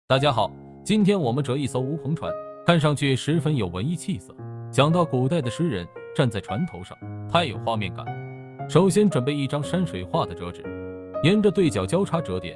大家好，今天我们折一艘乌篷船，看上去十分有文艺气色。讲到古代的诗人站在船头上，太有画面感。首先准备一张山水画的折纸，沿着对角交叉折点。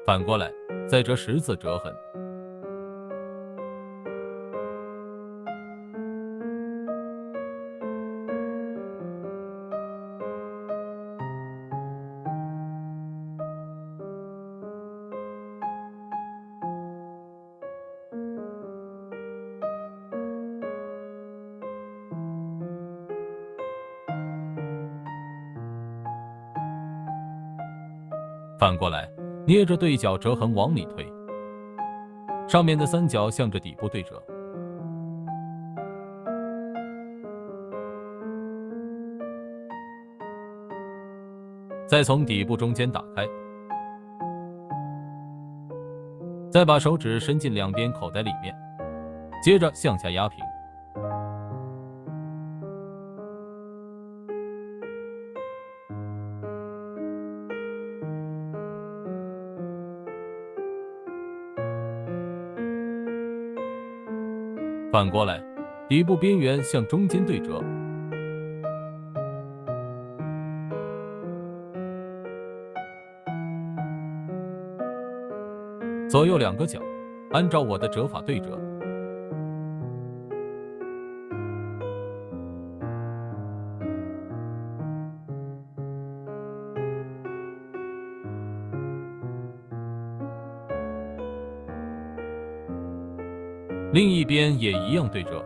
反过来，再折十字折痕。反过来，捏着对角折痕往里推，上面的三角向着底部对折。再从底部中间打开，再把手指伸进两边口袋里面，接着向下压平。反过来，底部边缘向中间对折，左右两个角，按照我的折法对折。另一边也一样对折。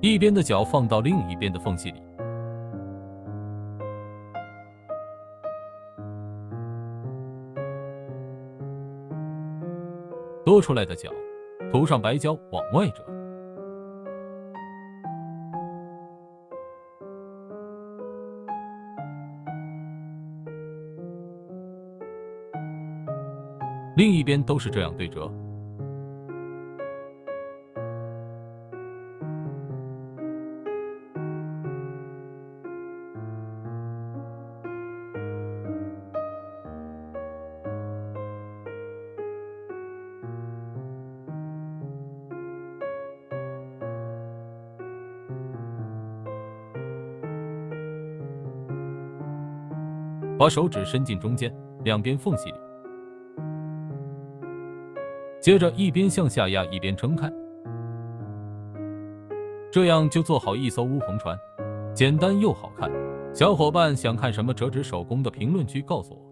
一边的角放到另一边的缝隙里，多出来的角涂上白胶往外折。另一边都是这样对折。把手指伸进中间两边缝隙里，接着一边向下压一边撑开，这样就做好一艘乌篷船，简单又好看。小伙伴想看什么折纸手工的评论区告诉我。